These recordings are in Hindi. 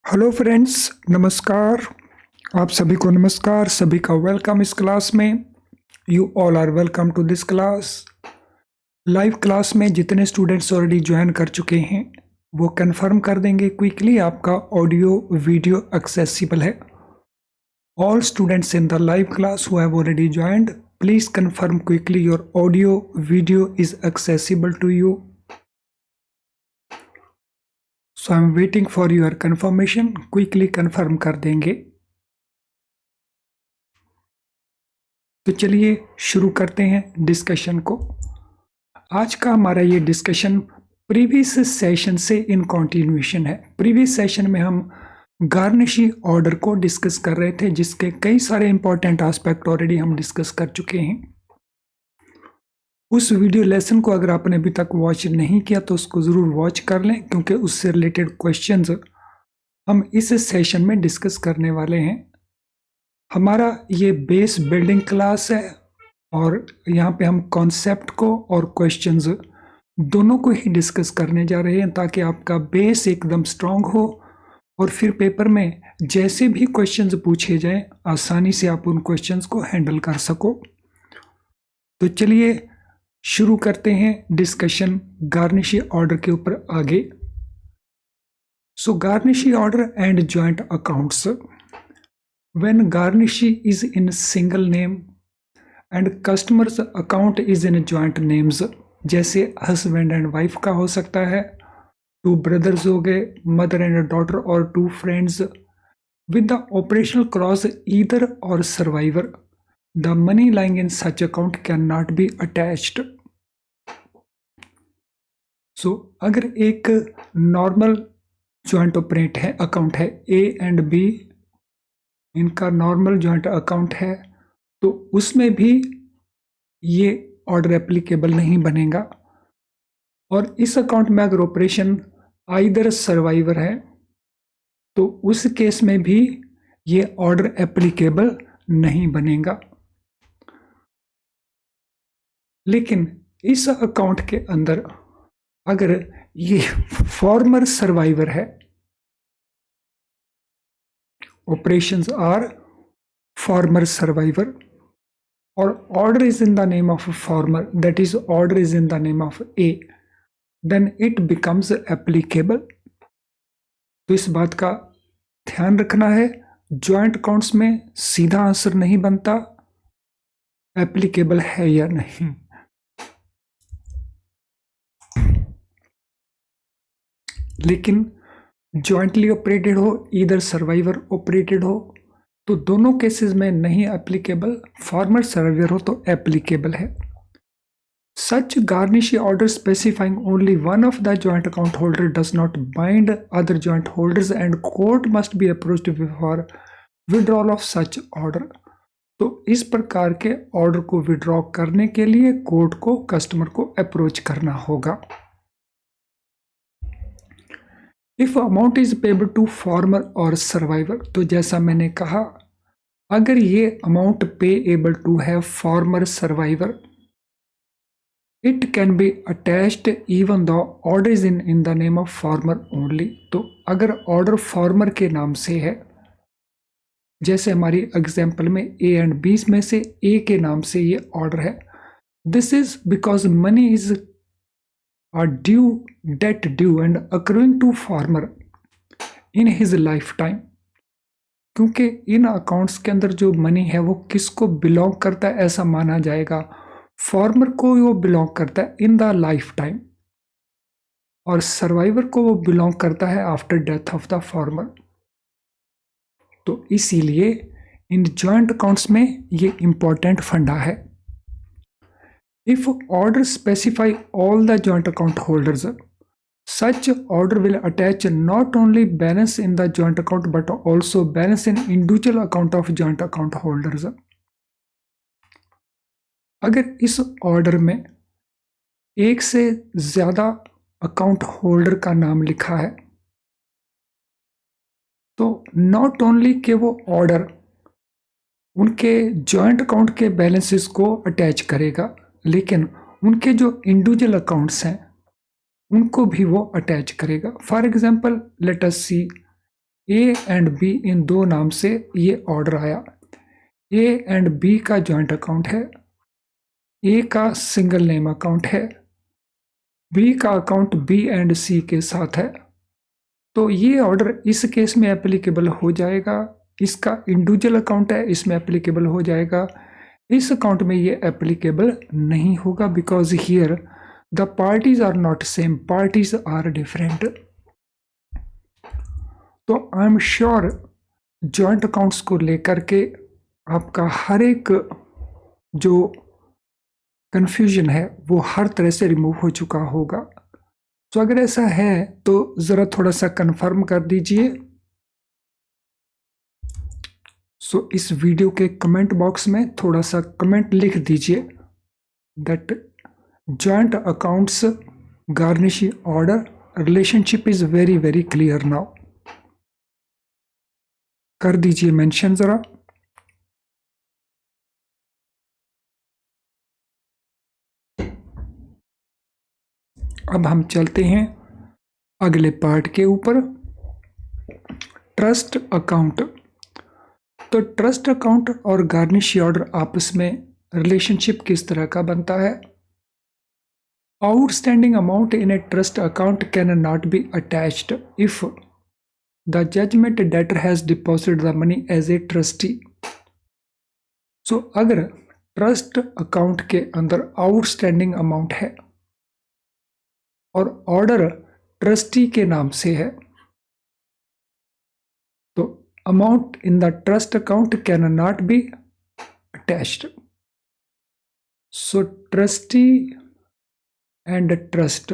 हेलो फ्रेंड्स, नमस्कार। आप सभी को नमस्कार, सभी का वेलकम इस क्लास में। You all are welcome to this class. Live class में जितने स्टूडेंट्स ऑलरेडी ज्वाइन कर चुके हैं वो कंफर्म कर देंगे क्विकली आपका ऑडियो वीडियो एक्सेसिबल है। All students in the live class who have already joined, please confirm quickly your audio video is accessible to you. So I am waiting for your confirmation. Quickly confirm कर देंगे। तो चलिए शुरू करते हैं डिस्कशन को। आज का हमारा ये डिस्कशन प्रीवियस सेशन से इन कंटिन्यूएशन है। प्रीवियस सेशन में हम गार्निशी ऑर्डर को डिस्कस कर रहे थे, जिसके कई सारे इंपॉर्टेंट एस्पेक्ट ऑलरेडी हम डिस्कस कर चुके हैं। उस वीडियो लेसन को अगर आपने अभी तक वॉच नहीं किया तो उसको ज़रूर वॉच कर लें, क्योंकि उससे रिलेटेड क्वेश्चंस हम इस सेशन में डिस्कस करने वाले हैं। हमारा ये बेस बिल्डिंग क्लास है और यहाँ पे हम कॉन्सेप्ट को और क्वेश्चंस दोनों को ही डिस्कस करने जा रहे हैं, ताकि आपका बेस एकदम स्ट्रांग हो और फिर पेपर में जैसे भी क्वेश्चंस पूछे जाएं आसानी से आप उन क्वेश्चंस को हैंडल कर सको। तो चलिए शुरू करते हैं डिस्कशन गार्निशी ऑर्डर के ऊपर आगे। So garnishee order and joint accounts. When garnishi is in single name and customer's account is in joint names, जैसे हस्बैंड एंड वाइफ का हो सकता है, टू ब्रदर्स हो गए, मदर एंड डॉटर और two friends, with the operational clause either or survivor, the money lying in such account cannot be attached. So अगर एक नॉर्मल जॉइंट ऑपरेट है अकाउंट है, ए एंड बी इनका नॉर्मल जॉइंट अकाउंट है, तो उसमें भी ये ऑर्डर एप्लीकेबल नहीं बनेगा। और इस अकाउंट में अगर ऑपरेशन आइदर सर्वाइवर है तो उस केस में भी ये ऑर्डर एप्लीकेबल नहीं बनेगा। लेकिन इस अकाउंट के अंदर अगर ये फॉर्मर सर्वाइवर है, operations are former survivor, or order is in the name of a former, that is order is in the name of A, then it becomes applicable. तो इस बात का ध्यान रखना है, जॉइंट अकाउंट्स में सीधा आंसर नहीं बनता एप्लीकेबल है या नहीं। लेकिन जॉइंटली ऑपरेटेड हो, इधर सर्वाइवर ऑपरेटेड हो, तो दोनों केसेस में नहीं एप्लीकेबल। फॉर्मर सर्वाइवर हो तो एप्लीकेबल है। Such garnishee order specifying only one of the joint account holder does not bind other joint holders and court must be approached before withdrawal of such order. तो इस प्रकार के ऑर्डर को विड्रॉ करने के लिए कोर्ट को कस्टमर को अप्रोच करना होगा। If amount is payable to former or survivor, तो जैसा मैंने कहा, अगर ये अमाउंट पेएबल टू है former survivor, it can be attached even the order is in the name of former only. तो अगर ऑर्डर फॉर्मर के नाम से है, जैसे हमारी एग्जाम्पल में ए एंड बी में से ए के नाम से ये ऑर्डर है, this is because money is are due debt due and accruing to farmer in his lifetime, क्योंकि इन अकाउंट्स के अंदर जो मनी है वो किसको बिलोंग करता है ऐसा माना जाएगा, फार्मर को वो बिलोंग करता है इन द लाइफ टाइम, और सर्वाइवर को वो बिलोंग करता है after death of the farmer. तो इसीलिए इन जॉइंट अकाउंट्स में ये इंपॉर्टेंट फंडा है। If order specify all the joint account holders, such order will attach not only balance in the joint account but also balance in individual account of joint account holders. अगर इस ऑर्डर में एक से ज्यादा अकाउंट होल्डर का नाम लिखा है, तो नॉट ओनली के वो ऑर्डर उनके जॉइंट अकाउंट के बैलेंसेस को अटैच करेगा, लेकिन उनके जो इंडिविजुअल अकाउंट्स हैं उनको भी वो अटैच करेगा। For example let us see A and B इन दो नाम से ये ऑर्डर आया। ए एंड बी का जॉइंट अकाउंट है, ए का सिंगल नेम अकाउंट है, बी का अकाउंट बी एंड सी के साथ है। तो ये ऑर्डर इस केस में एप्लीकेबल हो जाएगा। इसका इंडिविजुअल अकाउंट है, इसमें एप्लीकेबल हो जाएगा। इस अकाउंट में ये एप्लीकेबल नहीं होगा because here the parties are not same, parties are different. तो I am sure joint accounts को लेकर के आपका हर एक जो कंफ्यूजन है वो हर तरह से रिमूव हो चुका होगा। तो अगर ऐसा है तो ज़रा थोड़ा सा कंफर्म कर दीजिए। सो इस वीडियो के कमेंट बॉक्स में थोड़ा सा कमेंट लिख दीजिए that joint accounts garnish order relationship is very very clear now. कर दीजिए मेंशन ज़रा। अब हम चलते हैं अगले पार्ट के ऊपर, ट्रस्ट अकाउंट। तो ट्रस्ट अकाउंट और गार्निश ऑर्डर आपस में रिलेशनशिप किस तरह का बनता है? Outstanding amount in a trust account can not be attached if the judgement debtor has deposited the money as a trustee. So अगर ट्रस्ट अकाउंट के अंदर आउटस्टैंडिंग अमाउंट है और ऑर्डर ट्रस्टी के नाम से है, तो amount in the trust account can not be attached. So trustee and trust,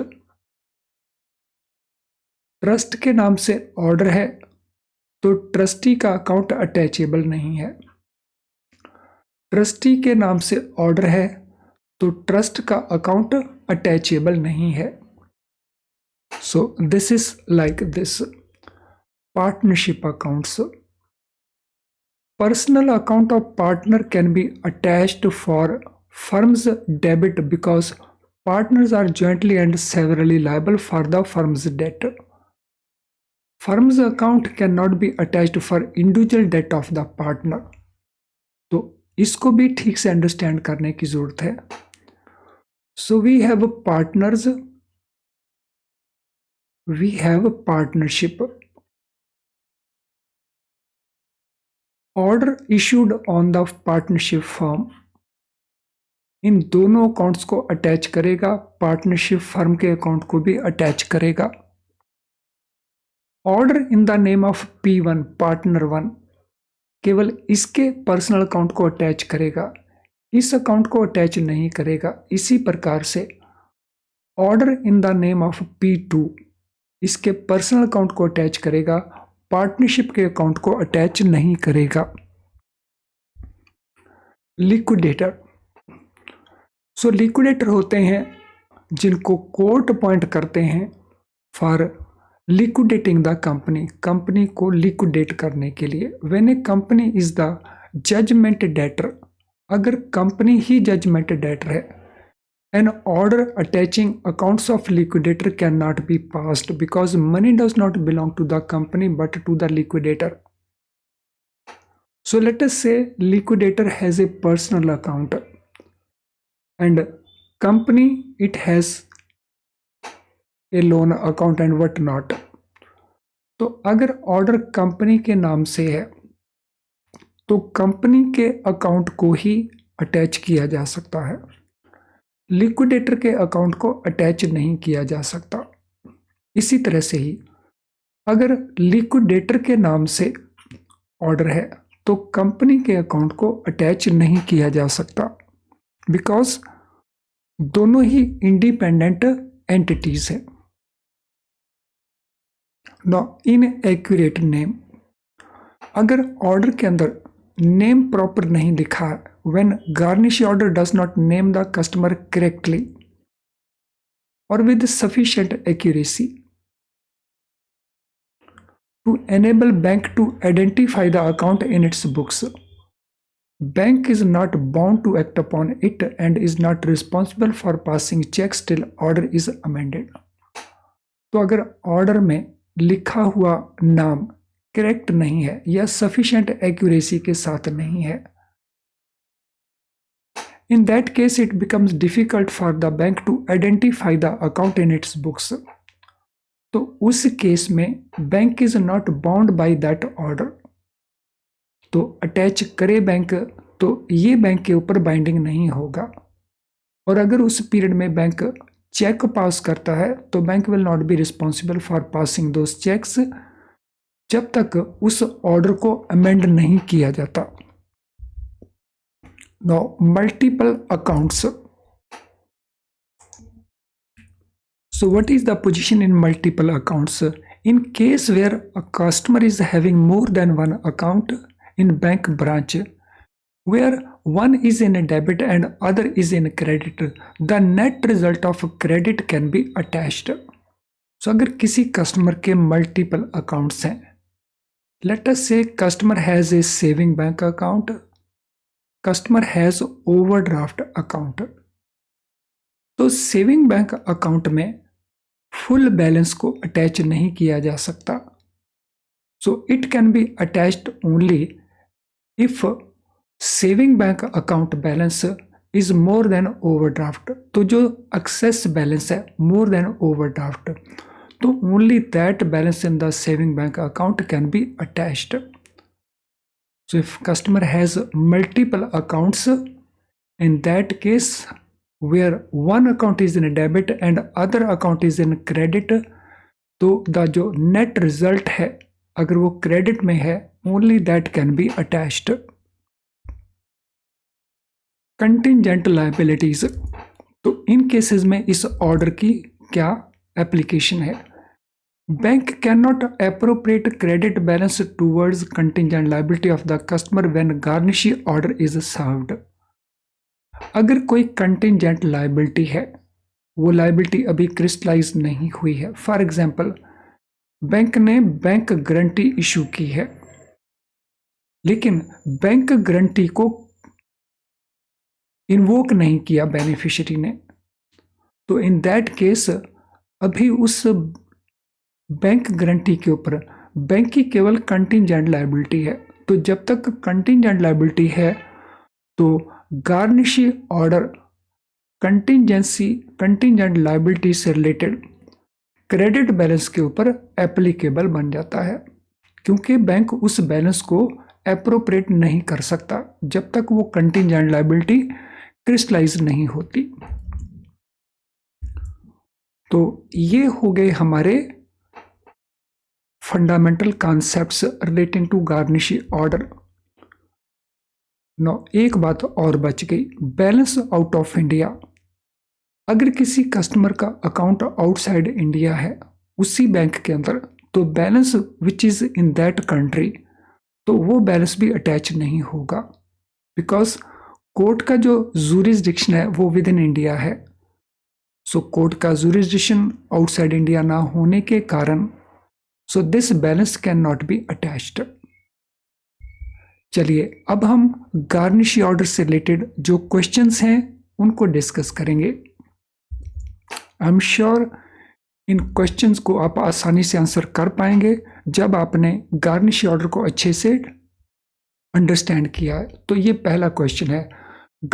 trust के नाम से ऑर्डर है तो ट्रस्टी का अकाउंट अटैचेबल नहीं है। ट्रस्टी के नाम से ऑर्डर है तो ट्रस्ट का अकाउंट अटैचेबल नहीं है। So this is like this. Partnership accounts. Personal account of partner can be attached for firm's debit because partners are jointly and severally liable for the firm's debt. Firm's account cannot be attached for individual debt of the partner. तो इसको भी ठीक से अंडरस्टैंड करने की जरूरत है। So we have partners. We have a partnership. Order issued on the partnership firm इन दोनों अकाउंट्स को अटैच करेगा, पार्टनरशिप फर्म के अकाउंट को भी अटैच करेगा। Order in the name of P1 partner 1 केवल इसके पर्सनल अकाउंट को अटैच करेगा, इस अकाउंट को अटैच नहीं करेगा। इसी प्रकार से order in the name of P2 इसके पर्सनल अकाउंट को अटैच करेगा, पार्टनरशिप के अकाउंट को अटैच नहीं करेगा। लिक्विडेटर। सो लिक्विडेटर होते हैं जिनको कोर्ट अपॉइंट करते हैं for liquidating the company, company को लिक्विडेट करने के लिए। When a company is the judgement debtor, अगर कंपनी ही जजमेंट डेटर है, an order attaching accounts of liquidator cannot be passed because money does not belong to the company but to the liquidator. So let us say liquidator has a personal account and company it has a loan account and what not. तो अगर ऑर्डर कंपनी के नाम से है तो कंपनी के अकाउंट को ही अटैच किया जा सकता है, लिक्विडेटर के अकाउंट को अटैच नहीं किया जा सकता। इसी तरह से ही अगर लिक्विडेटर के नाम से ऑर्डर है तो कंपनी के अकाउंट को अटैच नहीं किया जा सकता बिकॉज दोनों ही इंडिपेंडेंट एंटिटीज हैं। नो इनएक्यूरेट नेम, अगर ऑर्डर के अंदर नेम प्रॉपर नहीं लिखा है, when garnish order does not name the customer correctly or with sufficient accuracy to enable bank to identify the account in its books, bank is not bound to act upon it and is not responsible for passing checks till order is amended. तो अगर ऑर्डर में लिखा हुआ नाम करेक्ट नहीं है या सफिशिएंट एक्यूरेसी के साथ नहीं है। In that case, it becomes difficult for the bank to identify the account in its books. तो उस केस में bank is not bound by that order. तो अटैच करे बैंक तो ये बैंक के ऊपर बाइंडिंग नहीं होगा। और अगर उस पीरियड में बैंक चेक पास करता है तो bank will not be responsible for passing those cheques जब तक उस ऑर्डर को अमेंड नहीं किया जाता। Now, multiple accounts. So, what is the position in multiple accounts? In case where a customer is having more than one account in bank branch, where one is in a debit and other is in credit, the net result of credit can be attached. So, अगर किसी कस्टमर के मल्टीपल अकाउंट्स हैं, let us say customer has a saving bank account, customer has overdraft account. तो सेविंग बैंक अकाउंट में फुल बैलेंस को अटैच नहीं किया जा सकता। So it can be attached only if saving bank account balance is more than overdraft. तो जो एक्सेस बैलेंस है मोर देन ओवरड्राफ्ट, तो only that balance in the saving bank account can be attached. So if customer has multiple accounts, in that case where one account is in a debit and other account is in credit, तो the जो net result है अगर वो credit में है only that can be attached. Contingent liabilities, तो इन केसेस में इस ऑर्डर की क्या एप्लीकेशन है? Bank cannot appropriate credit balance towards contingent liability of the customer when garnishee order is served. अगर कोई contingent liability है, वो liability अभी crystallize नहीं हुई है। फॉर एग्जाम्पल, बैंक ने बैंक गारंटी इशू की है, लेकिन बैंक गारंटी को इन्वोक नहीं किया बेनिफिशियरी ने, तो इन दैट केस अभी उस बैंक गारंटी के ऊपर बैंक की केवल कंटिंजेंट लायबिलिटी है। तो जब तक कंटिंजेंट लायबिलिटी है तो गार्निशी ऑर्डर कंटिंजेंट लायबिलिटी से रिलेटेड क्रेडिट बैलेंस के ऊपर एप्लीकेबल बन जाता है, क्योंकि बैंक उस बैलेंस को एप्रोप्रिएट नहीं कर सकता जब तक वो कंटिंजेंट लायबिलिटी क्रिस्टलाइज नहीं होती। तो ये हो गए हमारे fundamental concepts relating to garnishee order. No, एक बात और बच गई, बैलेंस आउट ऑफ इंडिया। अगर किसी कस्टमर का अकाउंट आउटसाइड इंडिया है उसी बैंक के अंदर, तो balance which is in that country, तो वो बैलेंस भी अटैच नहीं होगा, बिकॉज कोर्ट का जो जूरिसडिक्शन है वो विद इन इंडिया है। सो कोर्ट का जूरिसडिक्शन आउटसाइड इंडिया ना होने के कारण so this balance cannot be attached. चलिए अब हम गार्निशी ऑर्डर से रिलेटेड जो क्वेश्चंस हैं उनको डिस्कस करेंगे। आई एम श्योर इन क्वेश्चंस को आप आसानी से आंसर कर पाएंगे जब आपने गार्निशी ऑर्डर को अच्छे से अंडरस्टैंड किया है। तो ये पहला क्वेश्चन है,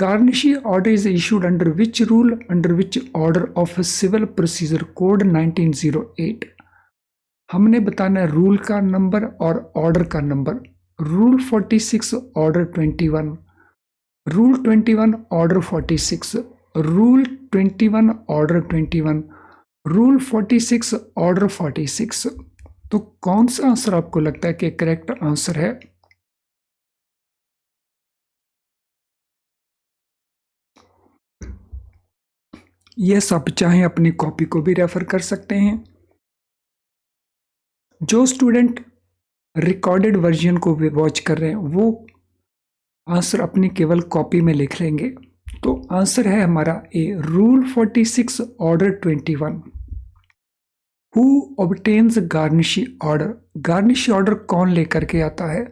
garnishee order is issued under which rule, under which order of civil procedure code 1908। हमने बताना है रूल का नंबर और ऑर्डर का number. Rule 46 order 21, rule 21 order 46, rule 21 order 21, rule 46 order 46। तो कौन सा आंसर आपको लगता है कि करेक्ट आंसर है? यस, आप चाहें अपनी कॉपी को भी रेफर कर सकते हैं। जो स्टूडेंट रिकॉर्डेड वर्जन को वॉच कर रहे हैं वो आंसर अपनी केवल कॉपी में लिख लेंगे। तो आंसर है हमारा A, rule 46 order 21। Who obtains garnishee order? Garnishee order कौन लेकर के आता है?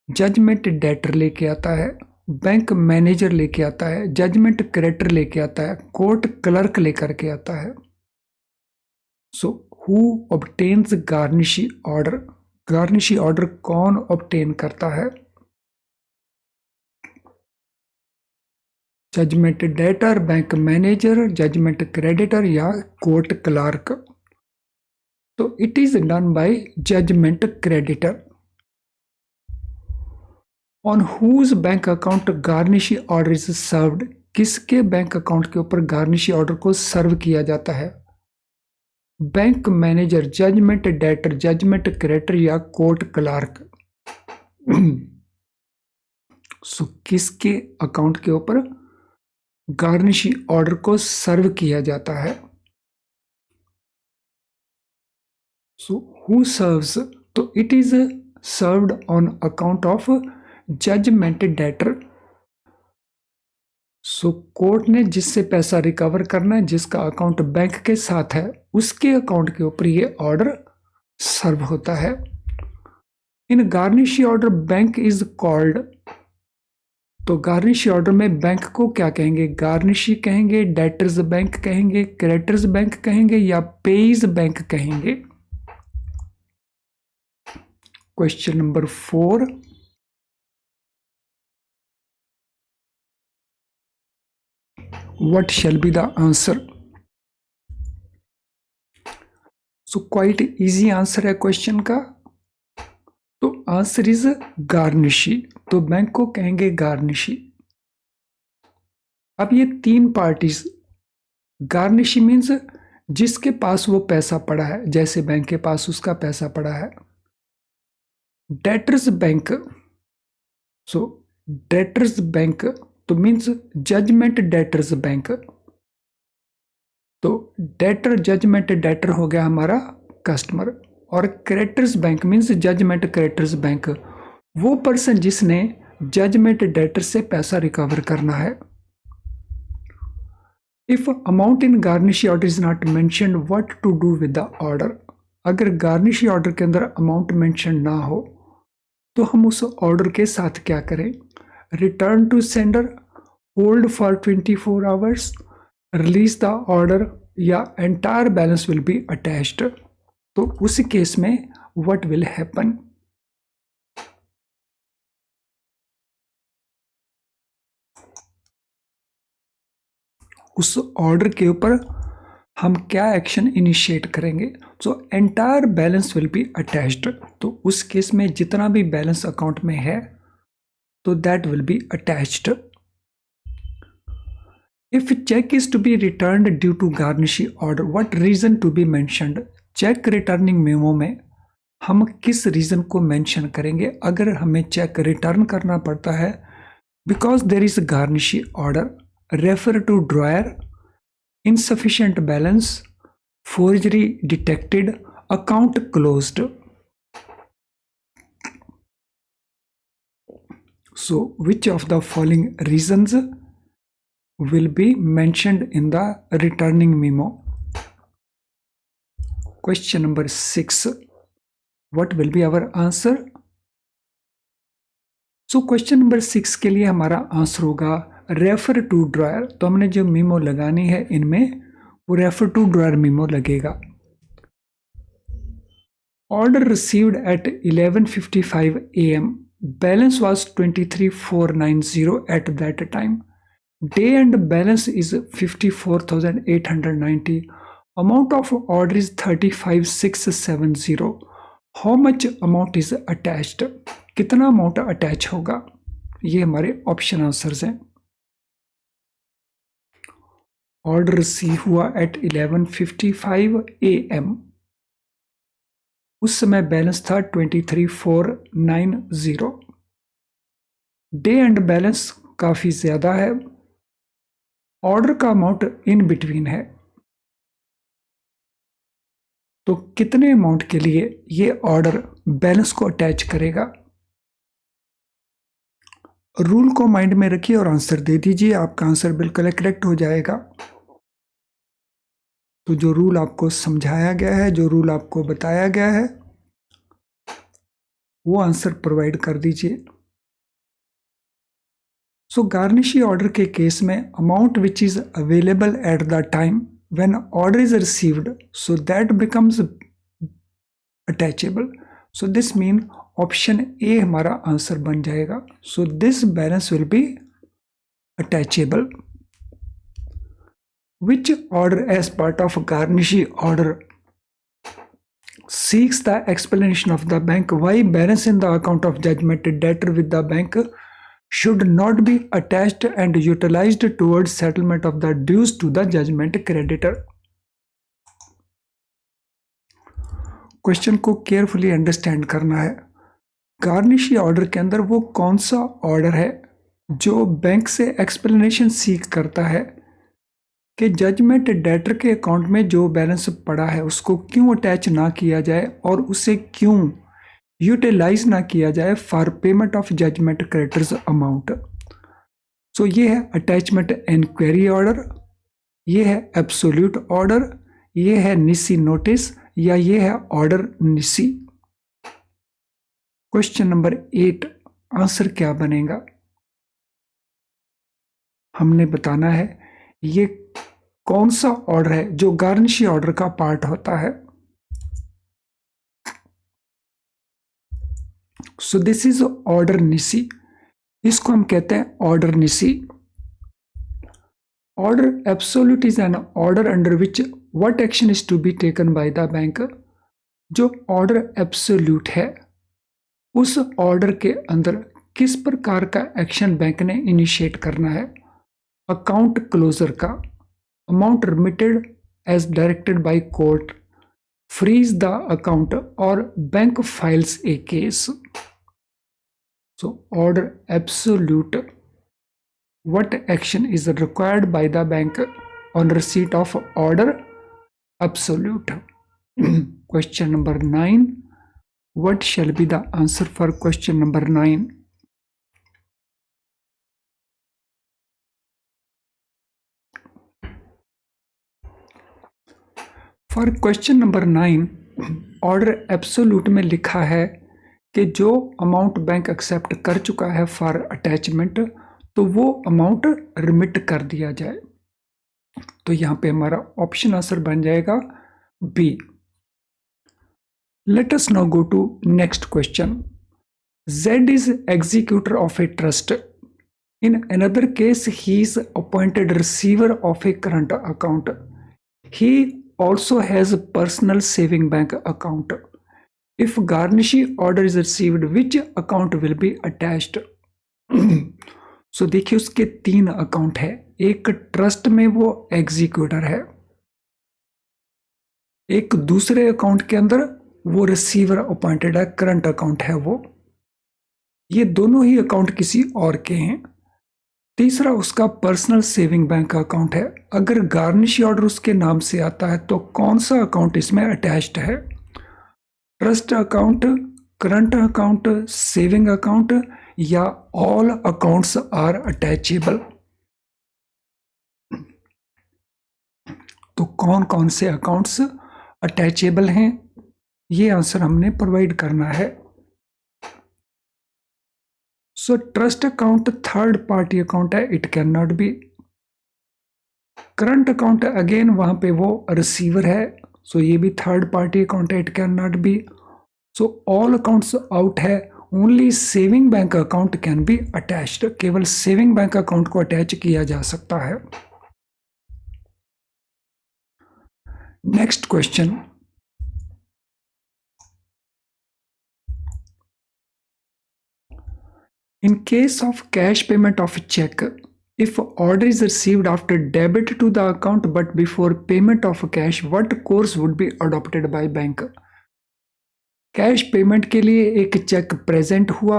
जजमेंट डेटर लेके आता है, बैंक मैनेजर लेके आता है, जजमेंट क्रेडिटर लेके आता है, कोर्ट क्लर्क लेकर के आता है। So who obtains garnishee order? Garnishee order कौन ऑब्टेन करता है? Judgment debtor, bank manager, judgment creditor या कोर्ट क्लार्क? तो it is done by judgment creditor. On whose bank account garnishee order is served? किसके बैंक अकाउंट के ऊपर गार्निशी ऑर्डर को सर्व किया जाता है? Bank manager, judgment debtor, judgment creditor या कोर्ट क्लार्क? सो किसके अकाउंट के ऊपर गार्निशी ऑर्डर को सर्व किया जाता है? So who serves? तो it is served on account of judgement debtor. So court ने जिससे पैसा रिकवर करना है, जिसका अकाउंट बैंक के साथ है, उसके अकाउंट के ऊपर ये ऑर्डर सर्व होता है। In garnishee order bank is called? तो गार्निशी ऑर्डर में बैंक को क्या कहेंगे? गार्निशी कहेंगे, डेटर्स बैंक कहेंगे, क्रेडिटर्स बैंक कहेंगे या पेइज बैंक कहेंगे? Question number 4, what shall be the answer? So quite easy answer है क्वेश्चन का। तो आंसर इज गार्निशी। तो बैंक को कहेंगे गार्निशी। अब ये तीन पार्टीज, गार्निशी मीन्स जिसके पास वो पैसा पड़ा है, जैसे बैंक के पास उसका पैसा पड़ा है। Debtor's bank, so debtor's bank तो मीन्स जजमेंट डेटर्स बैंक। तो डेटर, जजमेंट डेटर हो गया हमारा कस्टमर, और creditor's bank means judgment creditor's bank, वो पर्सन जिसने जजमेंट डेटर से पैसा रिकवर करना है। If amount in garnishee order is not mentioned, what to do with the order? अगर गार्निशी ऑर्डर के अंदर अमाउंट मेंशन ना हो तो हम उस ऑर्डर के साथ क्या करें? Return to sender, hold for 24 hours, release the order या entire balance will be attached? तो उस केस में व्हाट विल हैपन? उस ऑर्डर के ऊपर हम क्या एक्शन इनिशिएट करेंगे? So entire balance will be attached. तो उस केस में जितना भी बैलेंस अकाउंट में है तो that will be attached. If cheque is to be returned due to garnishee order, what reason to be mentioned? Cheque returning memo में हम किस रीजन को मेंशन करेंगे अगर हमें चेक रिटर्न करना पड़ता है? Because there is garnishee order, refer to drawer, insufficient balance, forgery detected, account closed. So which of the following reasons will be mentioned in the returning memo? Question number 6, what will be our answer? So question number 6 के लिए हमारा आंसर होगा रेफर टू ड्रॉयर। तो हमने जो मीमो लगानी है इनमें वो रेफर टू ड्रॉयर मीमो लगेगा। Order received at 11:55 AM, balance was 23,490 at that time, day end balance is 54,890, amount of order is 35,670, how much amount is attached? कितना अमाउंट अटैच होगा? ये हमारे ऑप्शन आंसर्स हैं। ऑर्डर रिसीव हुआ एट 11:55 AM, उस समय बैलेंस था 23,490, डे एंड बैलेंस काफी ज्यादा है, ऑर्डर का अमाउंट इन बिटवीन है। तो कितने अमाउंट के लिए ये ऑर्डर बैलेंस को अटैच करेगा? रूल को माइंड में रखिए और आंसर दे दीजिए, आपका आंसर बिल्कुल करेक्ट हो जाएगा। तो जो रूल आपको समझाया गया है, जो रूल आपको बताया गया है, वो आंसर प्रोवाइड कर दीजिए। सो गार्निशी ऑर्डर के केस में amount which is available at the time when order is received, so that becomes attachable. So this mean option A हमारा आंसर बन जाएगा. So this balance will B attachable. Which order as part of Garnishi order seeks the explanation of the bank why balance in the account of judgment debtor with the bank should not be attached and utilized towards settlement of the dues to the judgment creditor. Question को केयरफुली अंडरस्टैंड करना है. गार्निशी ऑर्डर के अंदर वो कौन सा ऑर्डर है जो बैंक से एक्सप्लेनेशन सीख करता है कि जजमेंट डेटर के अकाउंट में जो बैलेंस पड़ा है उसको क्यों अटैच ना किया जाए और उसे क्यों यूटिलाइज ना किया जाए for payment of judgement creditors amount. So ये है अटैचमेंट इंक्वायरी ऑर्डर, ये है एब्सोल्यूट ऑर्डर, ये है निसी नोटिस या ये है ऑर्डर निसी. क्वेश्चन नंबर 8 आंसर क्या बनेगा? हमने बताना है ये कौन सा ऑर्डर है जो गार्निशी ऑर्डर का पार्ट होता है. So this is order nisi. इसको हम कहते हैं order nisi. Order absolute is an order under which what action is to be taken by the bank. जो ऑर्डर एब्सोल्यूट है उस ऑर्डर के अंदर किस प्रकार का एक्शन बैंक ने इनिशिएट करना है. अकाउंट क्लोजर का, amount remitted as directed by court, freeze the account और bank files a case. So order absolute, what action is required by the bank on receipt of order absolute. Question number 9. What shall be the answer for question number 9? For question number 9, order absolute में लिखा है कि जो अमाउंट बैंक एक्सेप्ट कर चुका है फॉर अटैचमेंट तो वो अमाउंट रिमिट कर दिया जाए. तो यहां पे हमारा ऑप्शन आंसर बन जाएगा B. Let us now go to next question. Z is executor of a trust. In another case, he is appointed receiver of a current account. He also has a personal saving bank account. If garnishi order is received, which account will be attached? सो देखिए उसके 3 अकाउंट है. एक ट्रस्ट में वो एग्जीक्यूटर है, एक दूसरे अकाउंट के अंदर वो रिसीवर अपॉइंटेड है, करंट अकाउंट है वो. ये दोनों ही अकाउंट किसी और के हैं. तीसरा उसका पर्सनल सेविंग बैंक अकाउंट है. अगर गार्निशी ऑर्डर उसके नाम से आता है तो कौन सा अकाउंट इसमें अटैच्ड है? Trust account, current account, saving account या ऑल अकाउंट्स आर अटैचेबल. तो कौन कौन से अकाउंट्स अटैचेबल हैं ये आंसर हमने प्रोवाइड करना है. So trust account third party account है, it can not be. Current account again वहां पे वो रिसीवर है, सो ये भी थर्ड पार्टी अकाउंट है, it can not be. So all accounts out है. Only saving bank account can be attached. केवल सेविंग बैंक अकाउंट को अटैच किया जा सकता है. Next question. In case of cash payment of cheque, if order is received after debit to the account but before payment of cash, what course would be adopted by bank? Cash payment के लिए एक चेक प्रेजेंट हुआ,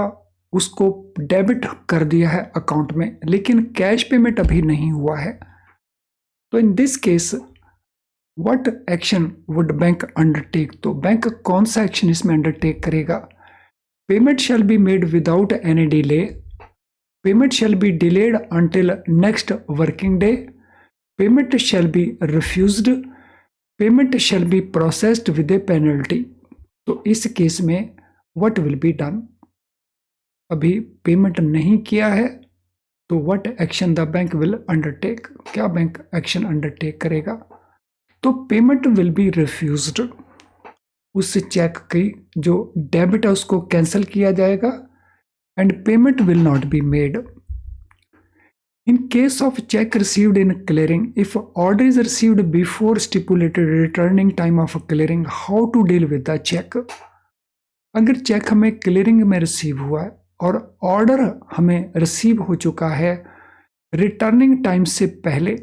उसको डेबिट कर दिया है अकाउंट में, लेकिन कैश पेमेंट अभी नहीं हुआ है. तो in this case what action would bank undertake? तो बैंक कौन सा एक्शन इसमें अंडरटेक करेगा? Payment shall be made without any delay, payment shall be delayed until next working day, payment shall be refused, payment shall be processed with A penalty. तो इस केस में व्हाट विल बी डन? अभी पेमेंट नहीं किया है तो what action the bank will undertake? क्या बैंक एक्शन अंडरटेक करेगा? तो पेमेंट विल बी रिफ्यूज्ड. उस चेक की जो डेबिट है उसको कैंसिल किया जाएगा and payment will not be made. In case of cheque received in clearing, if order is received before stipulated returning time of clearing, how to deal with the cheque. अगर चेक हमें क्लियरिंग में रिसीव हुआ है और ऑर्डर हमें रिसीव हो चुका है रिटर्निंग टाइम से पहले,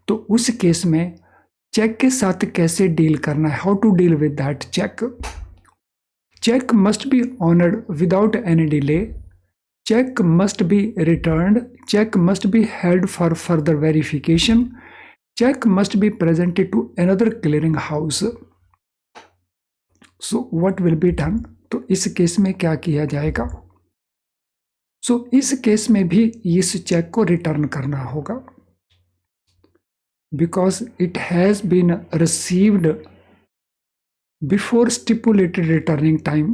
तो उस केस में चेक के साथ कैसे डील करना है, how to deal with that cheque. Cheque must be honoured without any delay, cheque must be returned, cheque must be held for further verification, cheque must be presented to another clearing house. So what will be done, तो इस केस में क्या किया जाएगा। सो इस केस में भी इस चेक को रिटर्न करना होगा because it has been received before stipulated returning time।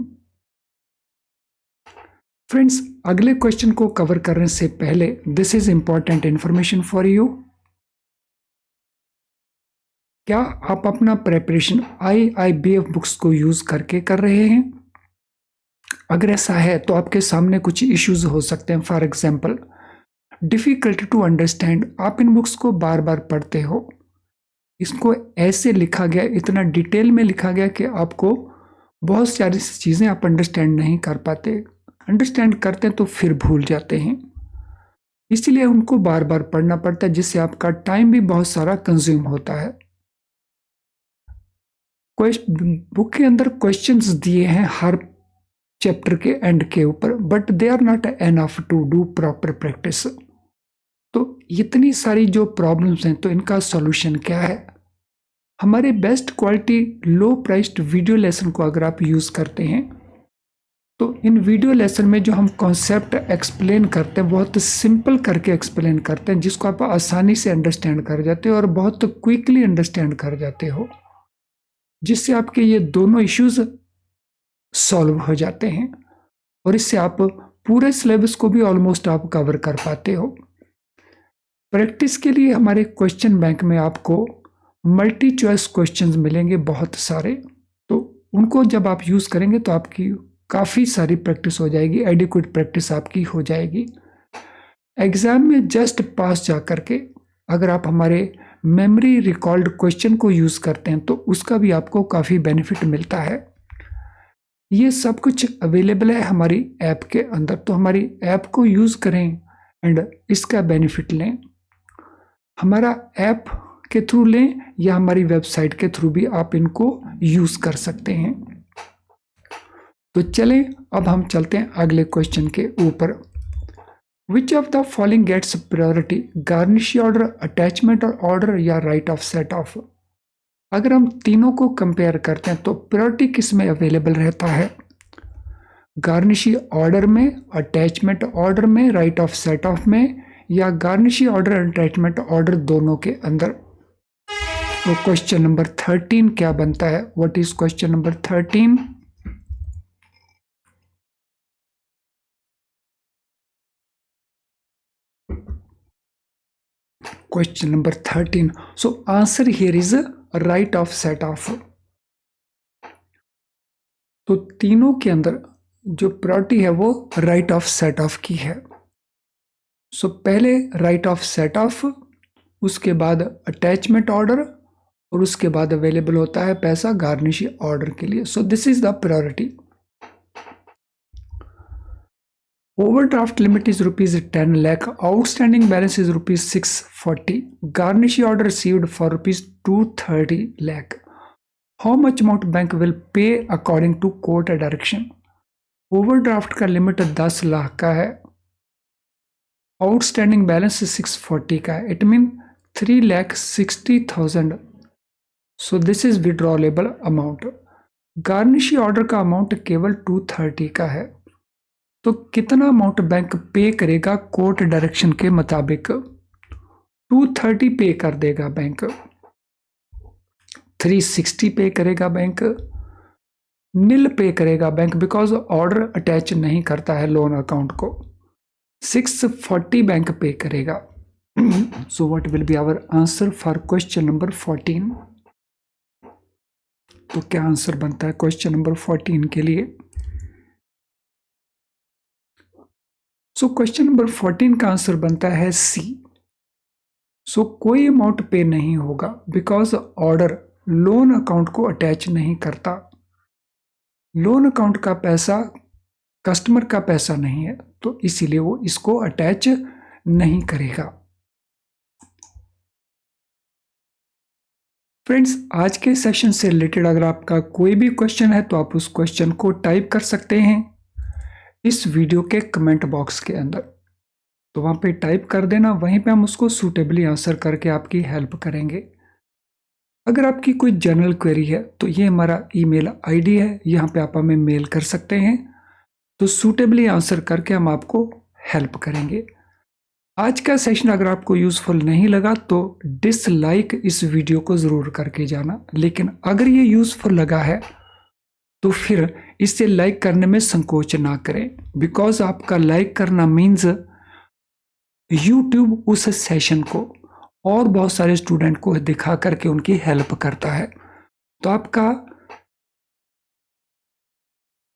Friends, अगले क्वेश्चन को कवर करने से पहले this is important information for you. क्या आप अपना प्रेपरेशन IIBF बुक्स को यूज करके कर रहे हैं? अगर ऐसा है तो आपके सामने कुछ इश्यूज हो सकते हैं। For example, difficult to understand. आप इन बुक्स को बार बार पढ़ते हो, इसको ऐसे लिखा गया, इतना डिटेल में लिखा गया कि आपको बहुत सारी चीज़ें आप अंडरस्टैंड नहीं कर पाते, अंडरस्टैंड करते हैं तो फिर भूल जाते हैं, इसलिए उनको बार बार पढ़ना पड़ता है, जिससे आपका टाइम भी बहुत सारा कंज्यूम होता है। बुक के अंदर क्वेश्चंस दिए हैं हर चैप्टर के एंड के ऊपर, but they are not enough to do proper practice. तो इतनी सारी जो प्रॉब्लम्स हैं, तो इनका सॉल्यूशन क्या है। हमारे बेस्ट क्वालिटी लो प्राइस्ड वीडियो लेसन को अगर आप यूज़ करते हैं, तो इन वीडियो लेसन में जो हम कॉन्सेप्ट एक्सप्लेन करते हैं बहुत सिंपल करके एक्सप्लेन करते हैं, जिसको आप आसानी से अंडरस्टैंड कर जाते हो और बहुत क्विकली अंडरस्टैंड कर जाते हो, जिससे आपके ये दोनों इश्यूज सॉल्व हो जाते हैं और इससे आप पूरे सिलेबस को भी ऑलमोस्ट आप कवर कर पाते हो। प्रैक्टिस के लिए हमारे क्वेश्चन बैंक में आपको मल्टी चॉइस क्वेश्चंस मिलेंगे बहुत सारे, तो उनको जब आप यूज़ करेंगे तो आपकी काफ़ी सारी प्रैक्टिस हो जाएगी, एडिक्वेट प्रैक्टिस आपकी हो जाएगी। एग्ज़ाम में जस्ट पास जा करके अगर आप हमारे मेमोरी रिकॉल्ड क्वेश्चन को यूज़ करते हैं तो उसका भी आपको काफ़ी बेनिफिट मिलता है। ये सब कुछ अवेलेबल है हमारी ऐप के अंदर, तो हमारी ऐप को यूज़ करें एंड इसका बेनिफिट लें। हमारा ऐप के थ्रू लें या हमारी वेबसाइट के थ्रू भी आप इनको यूज़ कर सकते हैं। तो चलें अब हम चलते हैं अगले क्वेश्चन के ऊपर। Which of the following gets priority, garnish order, attachment और ऑर्डर या राइट ऑफ सेट ऑफ। अगर हम तीनों को कंपेयर करते हैं तो प्रायोरिटी किस में अवेलेबल रहता है, गार्निशी ऑर्डर में, अटैचमेंट ऑर्डर में, राइट ऑफ सेट ऑफ में, या गार्निशी ऑर्डर अटैचमेंट ऑर्डर दोनों के अंदर। तो क्वेश्चन नंबर 13 क्या बनता है, what is question number 13। Question number 13, so answer here is right of set of. तो तीनों के अंदर जो प्रायोरिटी है वो राइट ऑफ सेट ऑफ की है। सो पहले राइट ऑफ सेट ऑफ, उसके बाद अटैचमेंट ऑर्डर और उसके बाद अवेलेबल होता है पैसा गार्निशी ऑर्डर के लिए। So this is the priority. Overdraft limit is ₹10 lakh, outstanding balance is ₹640, garnishee order received for ₹230 lakh। How much amount bank will pay according to court direction. Overdraft का लिमिट 10 लाख का है, आउटस्टैंडिंग बैलेंस 640 का है, it mean 3,60,000। So this is withdrawable amount. Garnishee order का अमाउंट केवल 230 का है, तो कितना अमाउंट बैंक पे करेगा कोर्ट डायरेक्शन के मुताबिक, 230 पे कर देगा बैंक, 360 पे करेगा बैंक, नील पे करेगा बैंक बिकॉज ऑर्डर अटैच नहीं करता है लोन अकाउंट को, 640 बैंक पे करेगा। So what will be our answer for question number 14। तो क्या आंसर बनता है क्वेश्चन नंबर 14 के लिए? सो क्वेश्चन नंबर 14 का आंसर बनता है सी। सो कोई अमाउंट पे नहीं होगा बिकॉज ऑर्डर लोन अकाउंट को अटैच नहीं करता। लोन अकाउंट का पैसा कस्टमर का पैसा नहीं है, तो इसीलिए वो इसको अटैच नहीं करेगा। फ्रेंड्स, आज के सेशन से रिलेटेड अगर आपका कोई भी क्वेश्चन है तो आप उस क्वेश्चन को टाइप कर सकते हैं इस वीडियो के कमेंट बॉक्स के अंदर। तो वहां पे टाइप कर देना, वहीं पे हम उसको सूटेबली आंसर करके आपकी हेल्प करेंगे। अगर आपकी कोई जनरल क्वेरी है तो ये हमारा ईमेल आईडी है, यहाँ पे आप हमें मेल कर सकते हैं, तो सूटेबली आंसर करके हम आपको हेल्प करेंगे। आज का सेशन अगर आपको यूजफुल नहीं लगा तो डिसलाइक इस वीडियो को ज़रूर करके जाना, लेकिन अगर ये यूजफुल लगा है तो फिर इसे लाइक करने में संकोच ना करें, बिकॉज आपका लाइक करना मीन्स यूट्यूब उस सेशन को और बहुत सारे स्टूडेंट को दिखा करके उनकी हेल्प करता है। तो आपका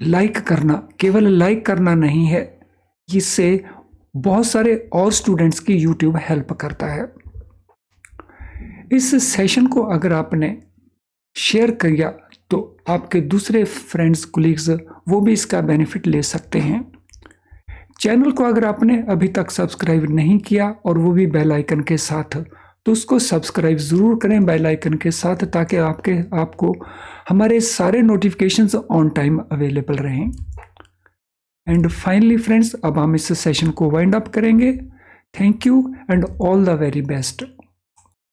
लाइक करना केवल लाइक करना नहीं है, इससे बहुत सारे और स्टूडेंट्स की यूट्यूब हेल्प करता है। इस सेशन को अगर आपने शेयर किया तो आपके दूसरे फ्रेंड्स कोलीग्स वो भी इसका बेनिफिट ले सकते हैं। चैनल को अगर आपने अभी तक सब्सक्राइब नहीं किया और वो भी बेल आइकन के साथ, तो उसको सब्सक्राइब ज़रूर करें बेल आइकन के साथ, ताकि आपको हमारे सारे नोटिफिकेशंस ऑन टाइम अवेलेबल रहें। एंड फाइनली फ्रेंड्स, अब हम इस सेशन को वाइंड अप करेंगे। Thank you and all the very best.